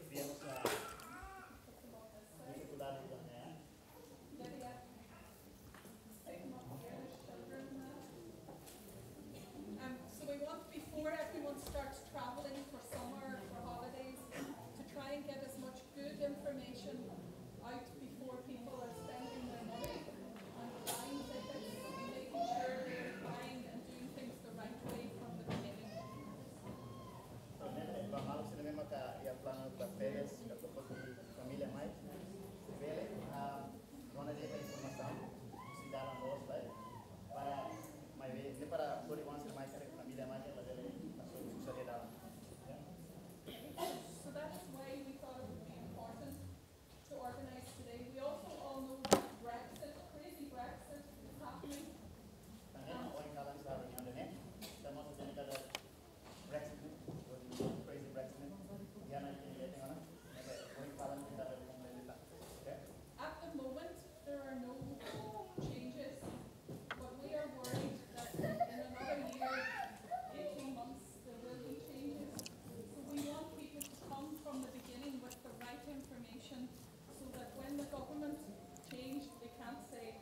viemos a dificultades donde so we want, before everyone starts traveling for summer, for holidays, to try and get as much good information out before people are spending their money on buying tickets and making sure they're buying and doing things the right way from the beginning. vamos a mesmo que ia plano para férias, da família mais, vele dona de informação, se dá a nós para mais ver, para por enquanto mais que família mais ela dele a sua sociedade. So that's why we thought it would be important to organize today. We also all know that Brexit, crazy Brexit, is happening. Também o encalan está reunião né? Estamos tendo cada Brexit, crazy Brexit. Ya não tem ninguém agora. O encalan está reunião okay? At the moment, there are no changes, but we are worried that in another year, 18 months, there will be changes. So we want people to come from the beginning with the right information so that when the government change, they can't say,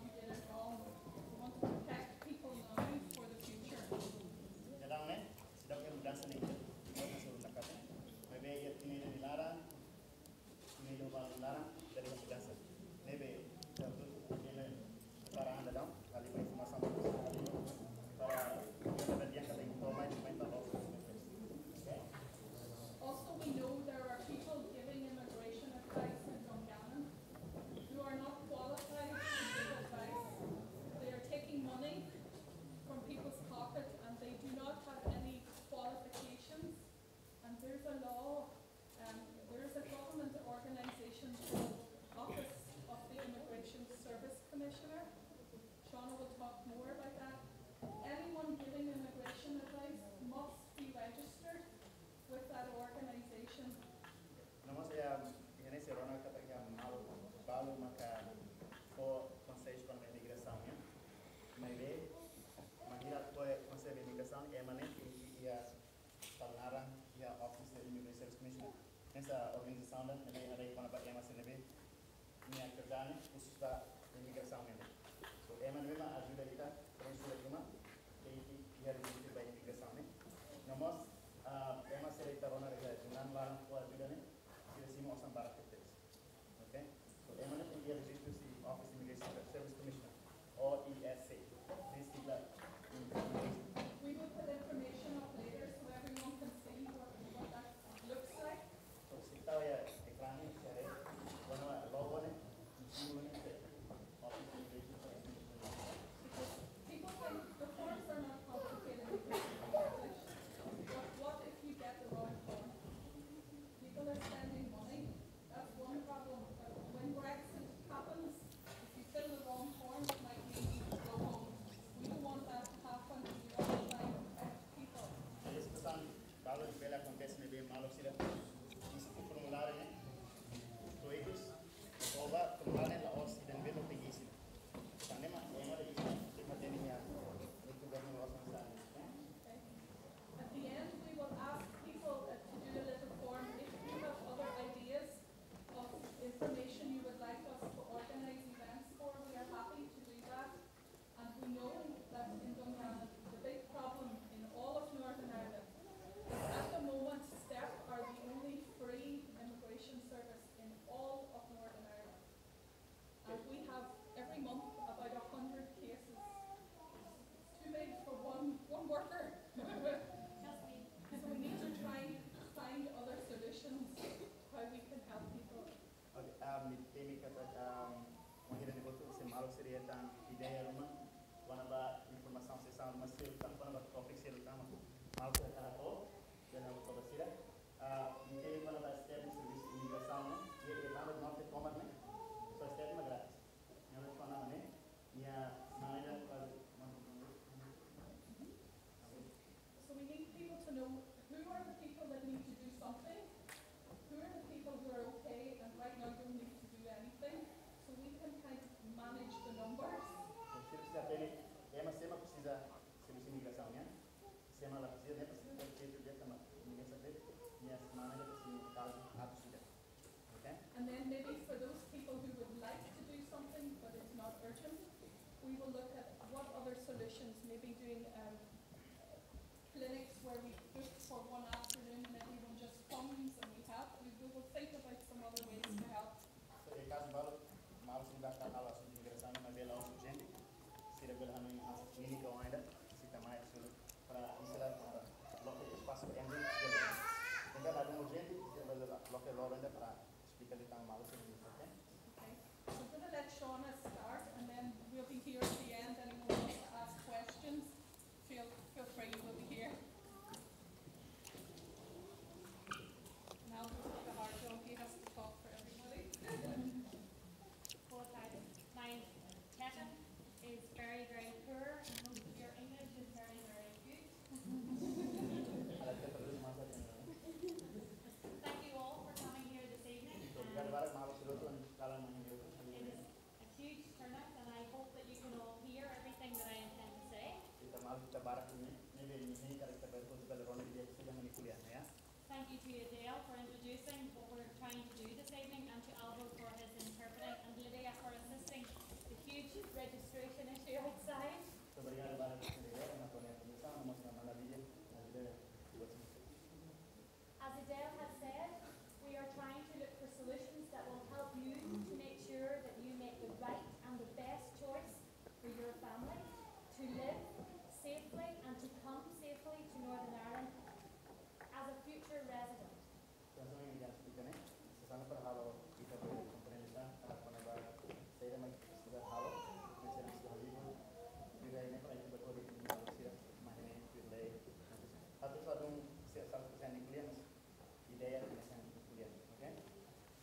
you did it wrong. We want to protect people now for the future. Jadi ne, sudah kita mudansa nih, kita suruh nakatnya. Maybe ya ini dilarang, ini juga dilarang dari mudansa. Maybe tentu ini para anda dalam kali ini sama-sama para kita dia kata itu main tahu. Also, we know there are people giving immigration advice in Dungannon who are not qualified to give advice. They are taking money from people's pocket and they do not have any qualifications. And there's a law, there is a government organisation called Office of the Immigration Service Commissioner. Shauna will talk more about that. Anyone giving immigration advice must be registered with that organisation. Nomás ya ini serona kata yang balu maka ko konsejo con imigração ya. Maybe magira ko konsejo de imigração emane ia talnaran ia Office of the Immigration Service Commissioner. Nessa organização da nebe ada Konaba ema senebe minha kerjaan khusus da imigração ini. So emane memang ajuda kita konsul cuma ia dibutuhkan by imigração ini. Nomás ema seri tarona rega dengan barang ko ajuda ni sila simo osam barak tetes. Okay? So emane pun ia register si Office of Immigration Service Commissioner OESC. This is the We will put information up later so everyone can see what that looks like. so si tahu ya ekrannya share warna logo ni simbolnya Office of Immigration Service Commissioner. Because people think the forms are not complicated because they're English. But what if you get the wrong form? People are spending money. That's one problem. When Brexit happens, if you fill the wrong form, it might mean you go home. We don't want that to happen. We want to try and protect people. Esse pesan kalau di bela acontece ni bem malo sila. Isi formulário ni todos oba formulário la os dan belo tinggi sila. Tane ma ema de isi matenia itu government was sana. Okay. At the end, we will ask people to do a little form. If you have other ideas of information you would like us to organise events for, we are happy to do that. And we know that in Dungannon, the big problem in all of Northern Ireland is at the moment STEP are the only free immigration service in all of Northern Ireland. And we have every month about 100 cases. It's too big for one worker. So we need to try and find other solutions how we can help people. Okay, temi kata mahir ni betul se malo seria dan ideia rumah Konaba informação se são mas se kan Konaba topik se utama malo se kata to dan aku coba sila ini Konaba step service imigração né e nada não te comer né so step mas grátis yang harus Konaba né ia mana kalau So we need people to know who are the people that need to do something, who are the people who are okay and right now don't need to do anything, so we can kind of manage the numbers. se precisa ter ema sema precisa serviço imigração né sema lá precisa né precisa ter dia também ninguém sabe minha semana precisa caso And then maybe for those people who would like to do something but it's not urgent, we will look at what other solutions, maybe doing clinics where we book for one afternoon and everyone just comes and we help. We will think about some other ways to help. So, in caso mal se libertar a nossa imigração, mas ela é urgente. Se ele vai no clínica ou ainda, se está mais para ensinar logo espaço para entender. Então, lá no urgente, se ele vai logo ainda para explicar ele tão mal se ele okay? Okay. So I'm going to let Shauna start, and then we'll be here at the end. Anyone who wants to ask questions, feel free. We'll be here. Now we'll take a hard job. He has to talk for everybody. My Teta is very, very poor, and your English is very, very good. Thank you all for coming here this evening. It is a huge turnout, and I hope that you can all hear everything that I intend to say. Thank you to Adele for introducing what we're trying to do this evening, and to Alvo for his interpreting, and Lydia for assisting the huge registration issue outside. As Adele has said, we are trying to look for solutions that will help you to make sure that you make the right and the best choice for your family, to live safely and to come safely to Northern Ireland as a future resident.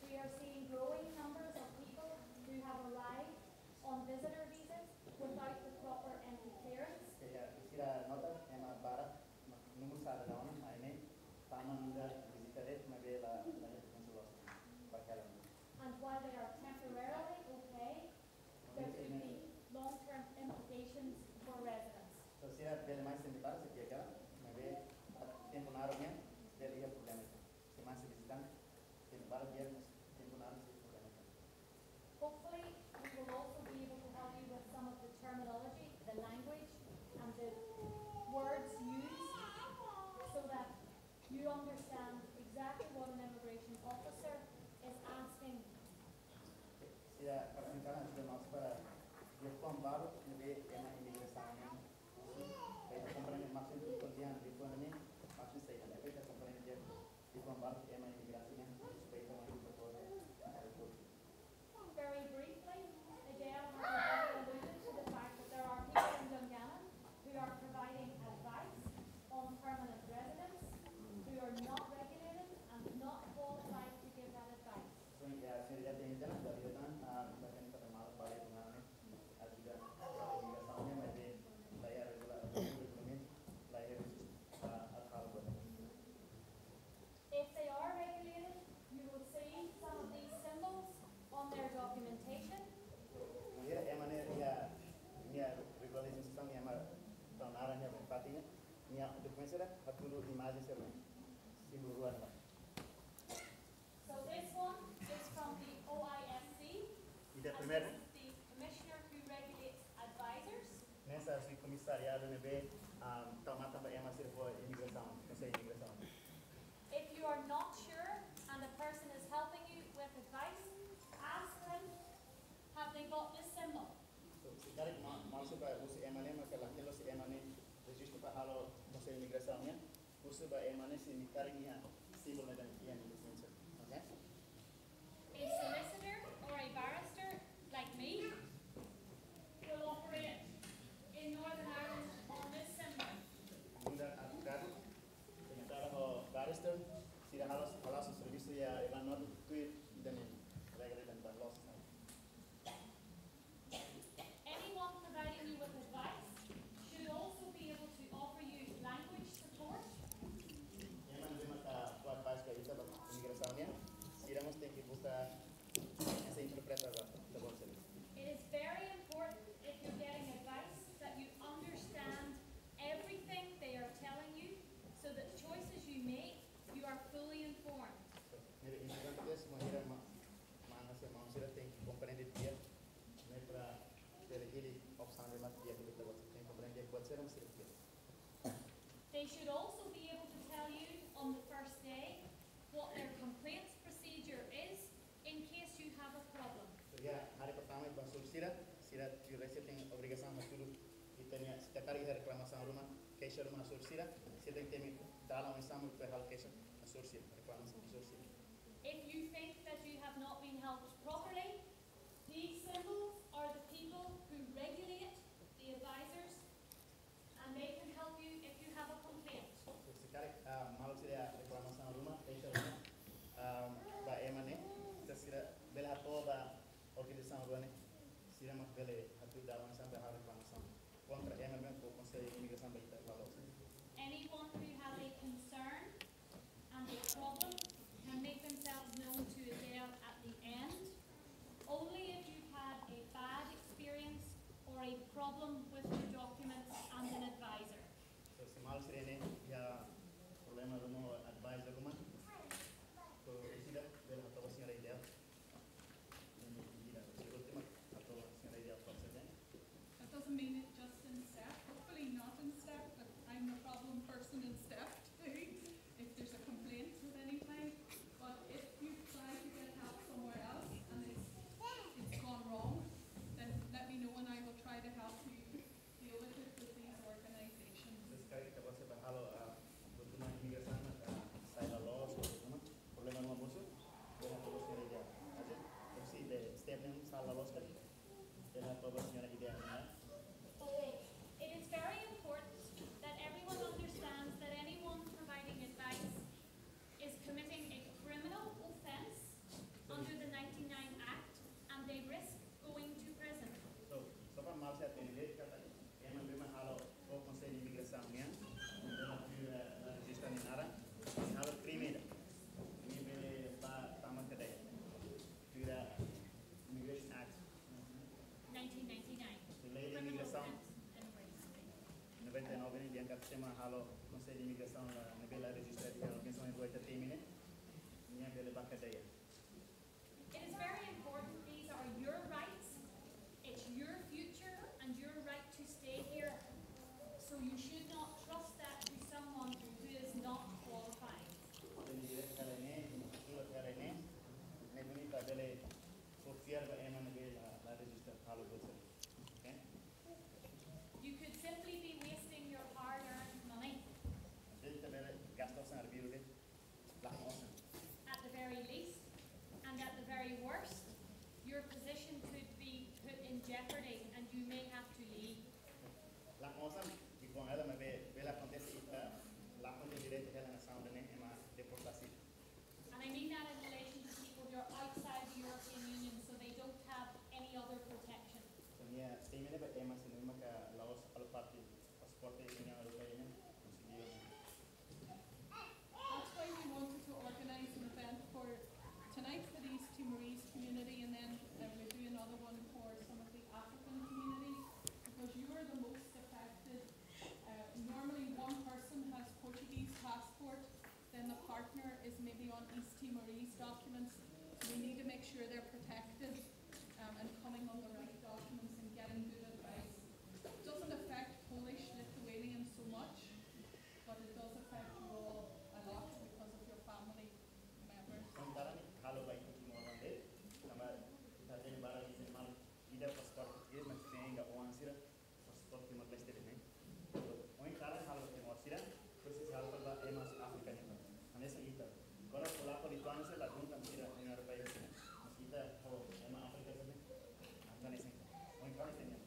We are seeing growing numbers of people who have arrived on visitor visas without the proper entry clearance. And while they are temporarily okay, there could be long-term implications for residents. Hopefully, we will also be able to help you with some of the terminology, the language, and the words used, so that you understand exactly what an immigration officer is asking. Very briefly, Adele has already alluded to the fact that there are people in Dungannon who are providing advice on permanent residents who are not regulated and not qualified to give that advice. If they are regulated, you will see some of these symbols on their documentation. So this one is from the OISC, and this is the Commissioner who regulates advisors. If you are not sure and a person is helping you with advice, ask them, have they got this symbol? A solicitor or a barrister, like me, will operate in Northern Ireland on this symbol. Anyone providing you with advice should also be able to offer you language support. They should also be able to tell you on the first day what their complaints procedure is in case you have a problem. So ya hari pertama itu masuk sira tu rasa tem obrigação haturu itanya setiap kali ada reclamação rumah queixa rumah masuk sira tem dalam exame para hal queixa masuk sira reclamação masuk sira. If you think that you have not been helped properly, these symbols are the people who regulate the advisors, and they can help you if you have a complaint. So sekali malu sira reclamação rumah queixa rumah ba emane sira bela toba organização rumah sira mak bele hatu dalam sampai hal reclamação contra emane ko conselho de imigração ba ita lalos. Anyone who has a concern and a problem can make themselves known to Adele at the end. Only if you've had a bad experience or a problem with your documents and an advisor. So semal sirene ya problema rumah advisor rumah so sida bela hatu senhora ideal ini tidak ultima atau senhora ideal prosesnya. That doesn't mean it just in step, hopefully not in step, but I'm the problem person in step too, if there's a complaint at any time. But if you've tried to get help somewhere else and it's gone wrong, then let me know and I will try to help you deal with it with these organizations. Sekali kita bahas berhalo rumah imigrasan saya lalos rumah problema rumah musuh bela hatu senhora ideal aja terus ide step yang salah lalos kan bela hatu senhora ideal ya. Okay, it is very important that everyone understands that anyone providing advice is committing a criminal offense under the 99 Act and they risk going to prison. So sopan mal saya tenile kata emang bema halo ko conselho de imigração ya bela tu registra ni nara halo crime ini bele ba taman kedai tu immigration act 1999. lei de Criminal imigração offense and risk. 99 ini diangkat tema halo conselho de imigração na bela registra di organização em boa termine minha bela ba kedai. It is very important. These are your rights. It's your future and your right to stay here. So you should not trust that to someone who is not qualified. Ini dire kala ini surat kala ini nebuni ta bele software ba emang bela la registra halo bolsa. Okay? You could simply be wasting your hard-earned money. Detta bele gastos na arbiro de la mosa. At the very least, and at the very worst, your position could be put in jeopardy and you may have to leave. La mosa di con ela ma bela acontece ita la conte direte ela na sound ne ema deportasi. And I mean that in relation to people who are outside the European Union, so they don't have any other protection. So mia stemene ba ema sinema ka laos al parti pasporte Union Europea conseguiu. That's why we wanted to organise an event for tonight for the East Timorese community, and then we'll do another one for some of the African communities, because you are the most affected. Normally one person has Portuguese passport, then the partner is maybe on East Timorese documents. We need to make sure they're protected and coming on the right documents and getting good advice. It doesn't affect Polish, Lithuanian so much, but it does affect you all a lot because of your family members. Sementara ni halo ba itu Timor Leste sama kita jadi barang izin mal ida pasport ini mas tenga uang sira pasport Timor Leste ne. Oin kala halo Timor sira terus hal ba emas Afrika ne. Anesa ita. Kalau pola Lituania se la junta sira Union Europea sira. Kita ho ema Afrika se ne. Anesa. Oin kala tenia.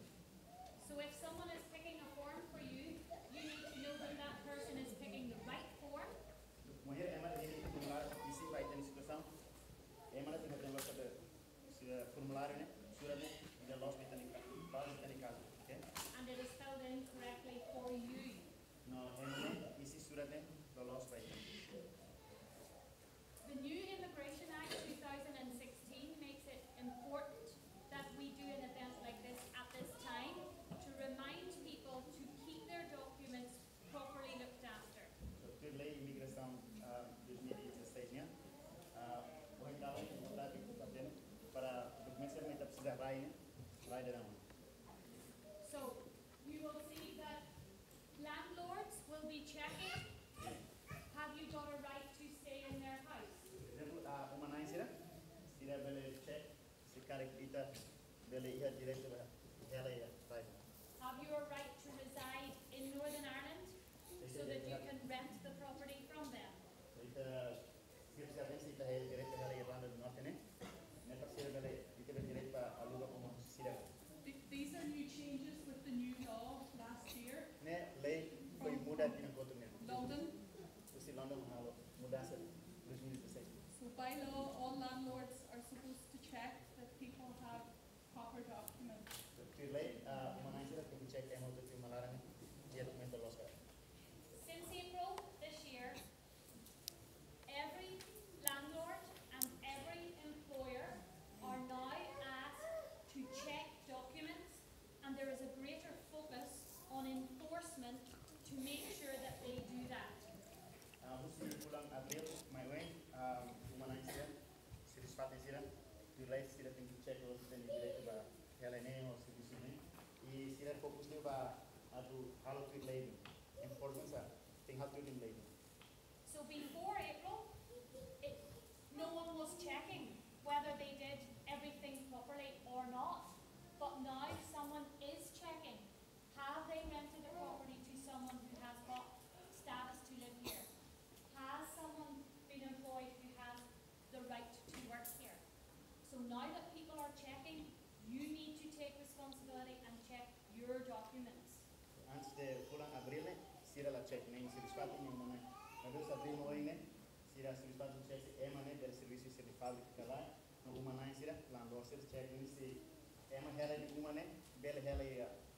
So if someone is picking a form for you, you need to know that that person is picking the right form. Mulher ema ini formulário isi vai ter situação. Ema tem que ter logo de formulário né. Sura ne ida loss britânica. Base britânica, okay? And it is filled in correctly for you. No, ema ne isi sura ne the loss vai ter. The new Immigration Act 2016 makes it important that we do an event like this at this time to remind people to keep their documents properly looked after. So, tu lei imigração 2016 né. Oin kala kita tem para documentos yang kita precisa vai né. Vai dalam. So you will see that landlords will be checking ia bele check, se care kita bele ia direito ba hela ia right. Have you a right to reside in Northern Ireland so that you can rent the property from them? Ita sirse abensi ita hela direito hela Irlanda do Norte ne. Ne pasir bele ita bele direito ba aluga como sira. These are new changes with the new law last year. Ne lei foi muda aqui no Encontru ne. London. Usi London halo mudança 2016. So by law, all landlords are supposed to check that people have proper documents. Tu lei uma nansira que check é muito que malara ne dia documento los cara. Since April this year, every landlord and every employer are now asked to check documents, and there is a greater focus on enforcement to make sure that they do that. Usi pulang April my way uma nansira se desfate sira tu lei sira tem que check os tem direito ba hela ne os serviço ne e sira focus ne ba adu halo tu lei enforcement sa tem halo tu lei. So before April, no one was checking whether they did everything properly or not. But now someone is checking. Have they rented a property to someone who has got status to live here? Has someone been employed who has the right to work here? So now that people are checking, you need to take responsibility and check your documents. Antes de pulang April sira la check ne se desfate ne uma Agora April no ne sira se desfate check ema ne del serviço se de fábrica lá no uma nansira landlord se check ne se ema hela de uma ne bel hela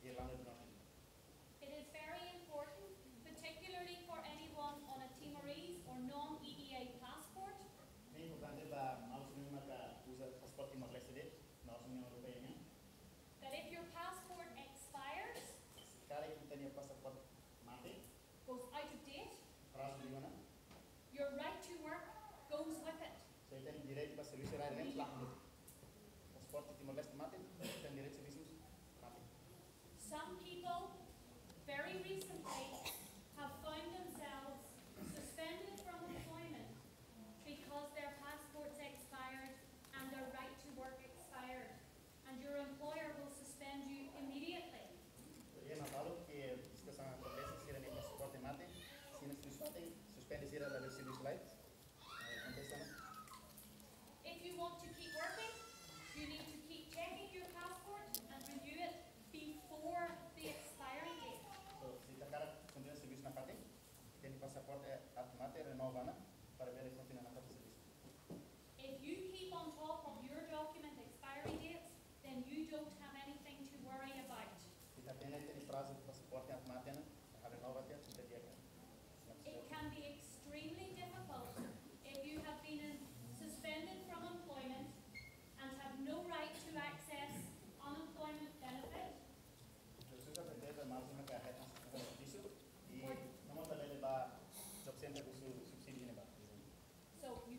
Irlanda do Norte. It is very important, particularly for anyone on a Timorese or non-EEA passport, É importante para nós mesmos que usa passaporte timor-leste de nós União Europeia né. that if your passport expires, Cara que tem passaporte mate goes out of date, prazo de ano, your right to work goes with it. você tem direito para serviço raramente lá no passaporte timor-leste mate tem direito a serviços mate. Some people, very recently, have found themselves suspended from employment because their passports expired and their right to work expired, and your employer will suspend you immediately. É notado que situação acontece se ele passaporte mate, se não suspende se ele a serviço light, acontece não. If you want to keep working, you need to keep checking your passport and renew it before the expiry date. So, se a cara continua serviço na parte, tem passaporte mate renova para ver ele continuar na parte serviço. If you keep on top of your document expiry dates, then you don't have anything to worry about. Se também tem prazo de passaporte mate a renova até o dia. It can be extremely difficult if you have been suspended from employment and have no right to access unemployment benefit. Precisa aprender mais uma carreira disso e não vou também levar job center com subsídio de negócio. So you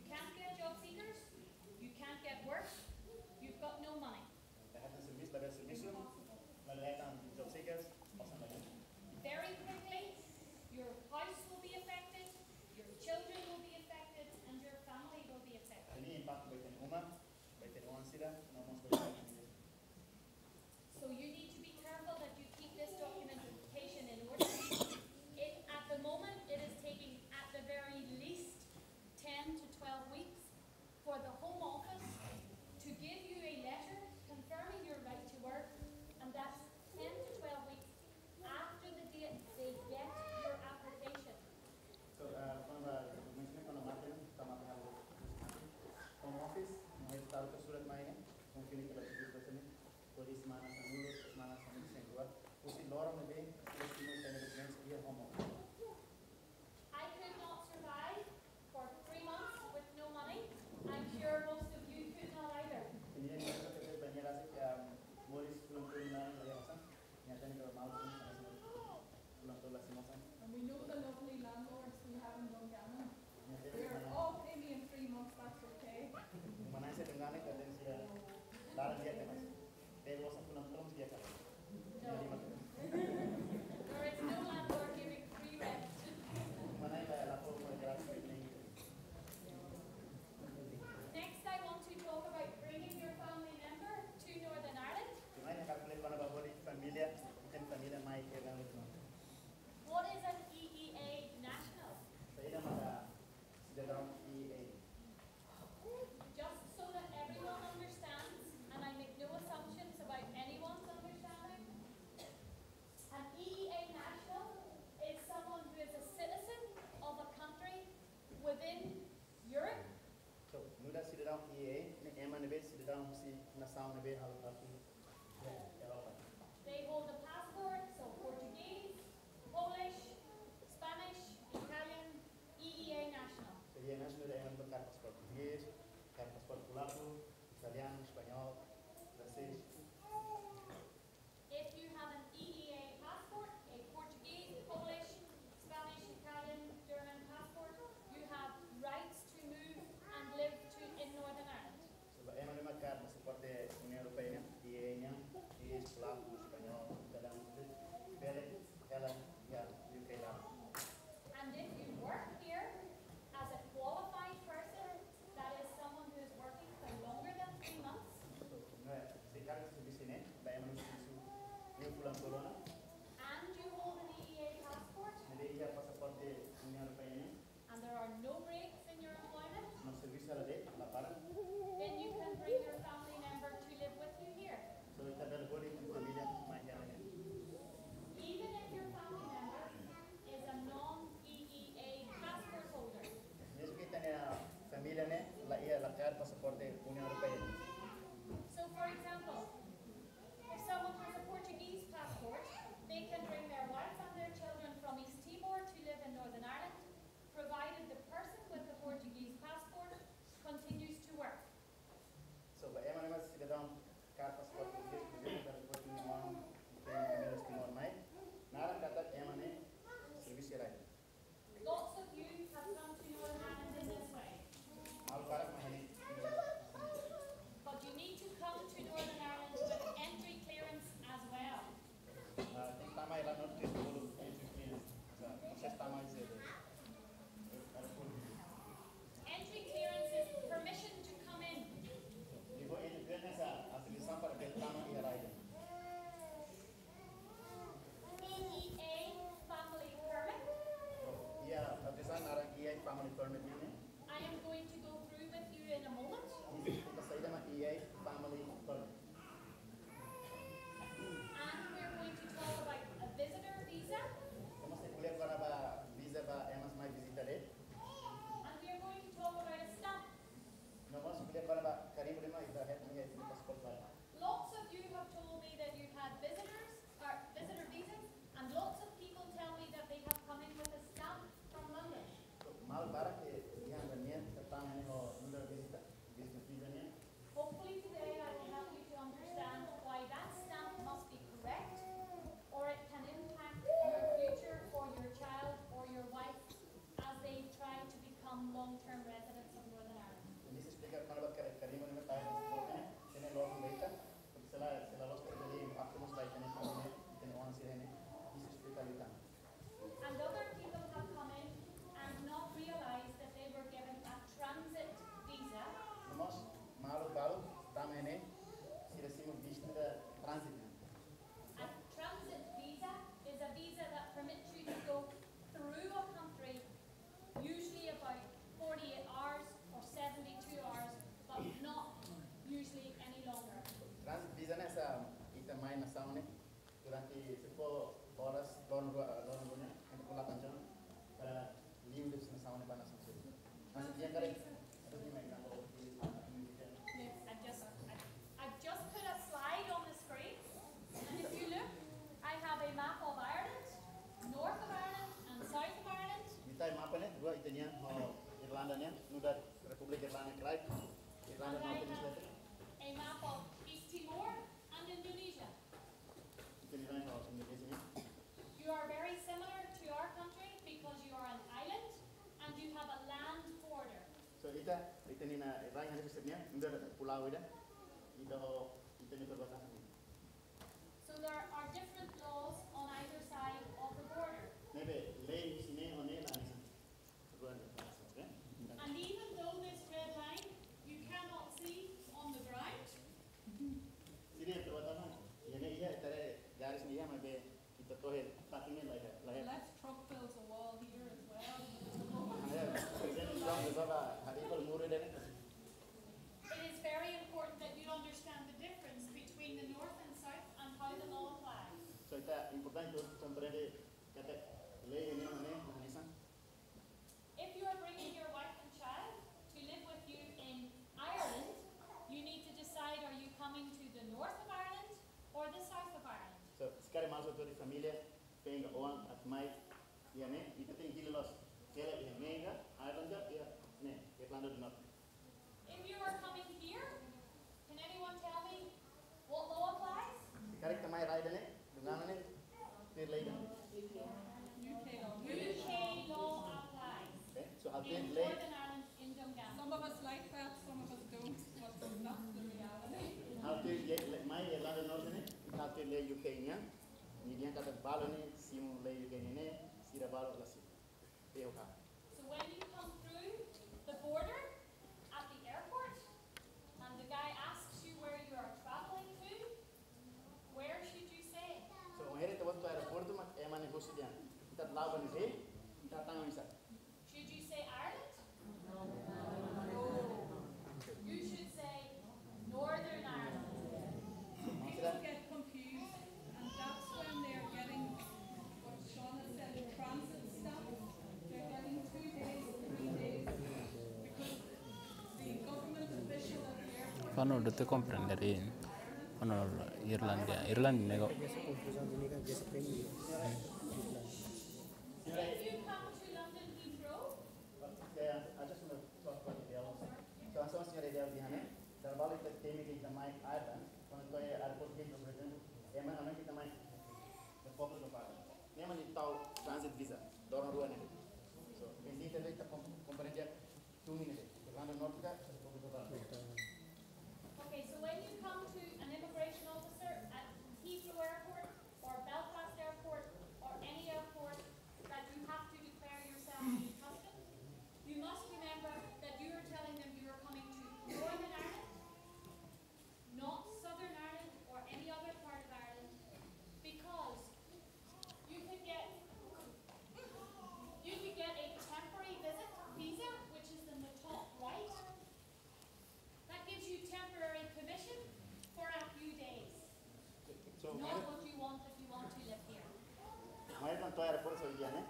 be alapati Europa. They hold a passport, so Portuguese, Polish, Spanish, Italian, EEA national. Seria national é um cara passport português, cara passport polaco, italiano, espanhol, francês. If you have an EEA passport, a Portuguese, Polish, Spanish, Italian, German passport, you have rights to move and live in Northern Ireland. So é uma cara passport União Europeia, EEA, português, polaco, espanhol, italiano, bele, ela yeah, UK lá. And if you work here as a qualified person, that is someone who is working for longer than 3 months, Se cara de serviço né, vai é um serviço new fulan corona. and you hold an EEA passport, Ele é passaporte União Europeia, and there are no breaks in your employment, no serviço ela de la para. then you can bring your family member to live with you here. So ita bel body in família mais ela. Even if your family member is a non-EEA passport holder. Mesmo que tenha família né, lá é la cara passaporte União Europeia. So for example, if someone has a Portuguese passport, they can bring their wife and their children from East Timor to live in Northern Ireland, provided the person with the Portuguese passport continues to work. So ba é uma cidadão cara passaporte português, por exemplo, para depois de Timor, tem família de Timor mais. Nada kata é uma né, serviço era. Lots of you have come to Northern Ireland in this way, Al para com ele. but you need to come to Northern Ireland with entry clearance as well. Tem tamanho lá no texto do entre não sei se tamanho é. Entry clearance is permission to come in. Digo ele vem nessa a seleção para que tamanho era aí. EEA family permit. Ia a design ara EA family permit né. I am going to go through with you in a moment. Kita saída ma EA family permit. And we're going to talk about a visitor visa. Como se kuliah para visa ba emas mai visita de. And we are going to talk about a stamp. No mas kuliah para karim lima ida het ni het passport ba. Lots of you have told me that you've had visitors or visitor visas, and lots of people tell me that they have come in with a stamp from London. Mal para que dia ganhar tentang ni ho número visita visa ni. Hopefully today I will help you to understand why that stamp must be correct, or it can impact your future for your child or your wife as they try to become long-term residents of Northern Ireland. Ini se explica quando ba karim lima tayo passport ni. Tiene logo leita. Se la los que ali actemos ba tiene tiene on sire ni. Ini se explica leita. And other people have come in and not realized that they were given a transit visa. Nós malo balo também né. Se recimo visto da transit. A transit visa is a visa that permits you to go through a country, usually about 48 hours or 72 hours, but not usually any longer. Transit visa nessa ita mai nação né. Durante se for horas dono né. Em pula panjang para livre de nação né para nação. Mas dia kare ada di mai kan I've just put a slide on the screen, and if you look, I have a map of Ireland, north of Ireland and south of Ireland. Mitai mapa né, dua itanya Irlanda né, nuda Republik Irlanda Krai, Irlanda And I Mountain have State. a map of East Timor and Indonesia. Itanya ho Indonesia né. You are very similar to our country because you are an island and you have a land border. So itanya na Irlanda hani sebenarnya nuda pulau ida. Ita ho itanya perbatasan. So there are different laws on either side of the border. Nebe lei di sini ho ne na ni. And even though this red line you cannot see on the ground, Sini perbatasan. Ini iya tare garis ni ya mabe kita tohe patingnya lah ya. The left truck builds a wall here as well. Present strong besar hari per murah deh. it is very important that you understand the difference between the north and south and how the law applies. ne, ita tem hilos, kela ia mega, Ireland ia ne, Irlanda do Norte. If you are coming here, can anyone tell me what law applies? Correct mai ride ne, Dungannon ne, ne leiden. UK law. UK law applies. Okay, so how In tem lei, Northern Ireland, in Dungannon. Some of us like that, some of us don't, but that's the reality. how tem mai Irlanda do Norte ne, how tem lei UK nya, ni dia kata balo ne, simu lei UK ne, sira balo la si. Eu cá. So when you come through the border at the airport, and the guy asks you where you are traveling to, where should you say? So here te waktu aeroporto mak emane hosidian. Kita lawan ni, kita tang bisa. Should you say Ireland? You should say Northern Ireland. People get confused, and that's when they're getting what Shauna said, transit stuff. They're getting 2 days, 3 days, because the government official at the airport. Fanno dovete comprendere Irlandia nego If you come to London Heathrow, Yeah, I just want to talk about the yellow. So I'm sorry to tell you, Hannah. The balik that came in the Mike Ireland, when I airport gate of Britain, Emma, I'm kita Mike, the focus of Ireland. Emma ni tahu transit visa, dorang dua ni. So, ini kita komponen 2 minutes. Irlanda North ka, focus of Ireland. okay, so when you come to an immigration officer at Heathrow Airport or Belfast Airport or any airport that you have to declare yourself to be customs, you must remember that you are telling them you are coming to Northern Ireland, not Southern Ireland or any other part of Ireland, because you could get a temporary visa, which is in the top right. That gives you temporary permission for a few days. So, Not what you want if you want to live here. my Ireland to airport so dia ne,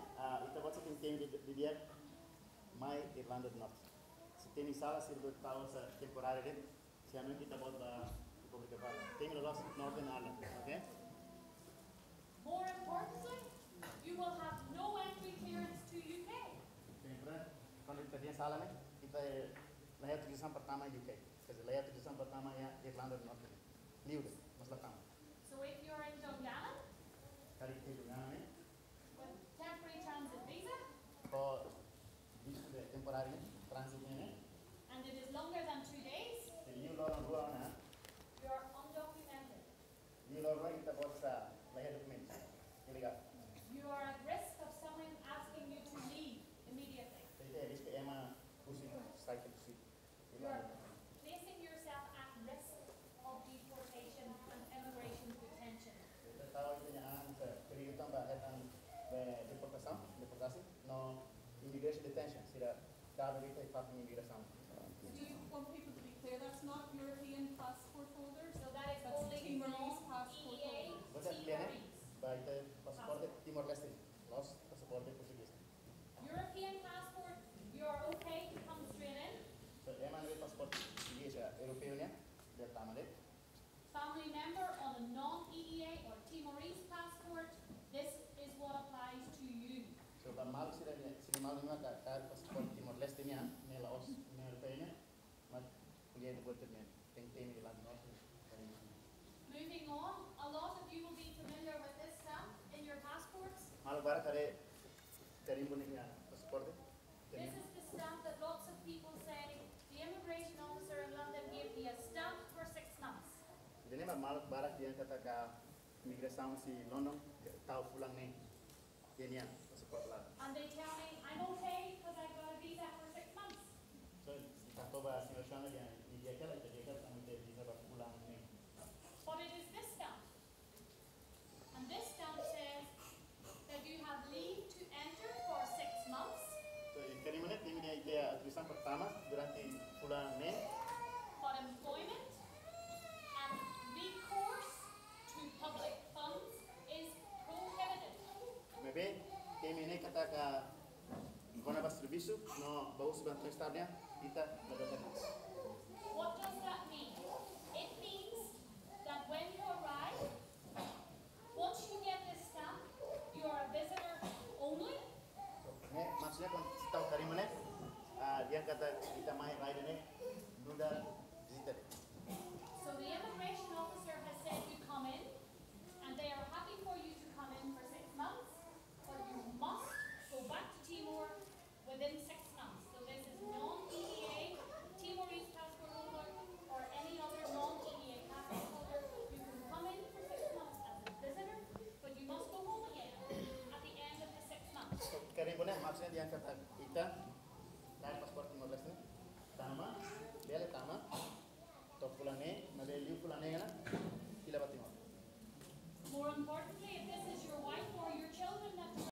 ita what's it in di dia, my Irlanda North. So, temi sala sir do tahu sa temporary din, siya nun kita buat la Republic of Ireland. Temi lost Northern Ireland, okay? More importantly, you will have no entry clearance to UK. Sempre, quando kita dia sala ne, kita lahir tulisan pertama UK. Kasi lahir tulisan pertama ya Irlanda North. Livre, mas latang. So if you're in Dungannon Kari itu Dungannon ne, with temporary transit visa, ko visa de temporary ne, transit ne, and it is longer than 2 days, jadi you lorong dua na, you are undocumented. you lorong kita buat sa lahir dokumen. Illegal. You are at risk of someone asking you to leave immediately. Jadi habis ke Emma pusing, strike pusing. You are placing yourself at risk of deportation and immigration detention. Kita tahu itu yang sa perintah bahkan deportasi, no immigration detention. Sila cada vez que faz imigração. Do you want people to be clear, that's not European passport holders, So that is that's only Timorese passport EEA, holders. Você clear Timorese. baita pasaporte Timor Leste, los pasaporte português. European passport, you are okay to come straight in. So Emma no pasaporte português europeu né, dia tamale. Family member on a non-EEA or Timorese passport, this is what applies to you. So mal sila mal nga ka pasaporte Timor Leste niya, nila os europeu né, mas kuliah de bote né, tem lá no norte. Moving on, a lot of you will be familiar with this stamp in your passports. Mal bara kare terimbo niya pasaporte. This is the stamp that lots of people say, the immigration officer in London gave me a stamp for 6 months. Jadi mal bara dia kata ka imigração si London tahu pulang nih. Kenya pasaporte lah. And they tell me, I'm okay because I got a visa for 6 months. So kata ba si Oshana dia kala kami te visa ba pulang nih. But it is this stamp. And this stamp says that you have leave to enter for 6 months, So kali mana tim dia itu tulisan pertama durante pulang nih. but employment and recourse to public funds is prohibited. Maybe tim ini kata ka Konaba serviço no baus bantu estabnya kita dapat. What does that mean? It means that when you arrive, once you get this stamp, you are a visitor only, kata kita main ride ini, duda visitor. So the immigration officer has said you come in, and they are happy for you to come in for 6 months, but you must go back to Timor within 6 months. So this is non-EEA, Timorese passport holder, or any other non-EEA passport holder. You can come in for 6 months as a visitor, but you must go home again at the end of the 6 months. So, kering ko na, maksudnya dia kata kita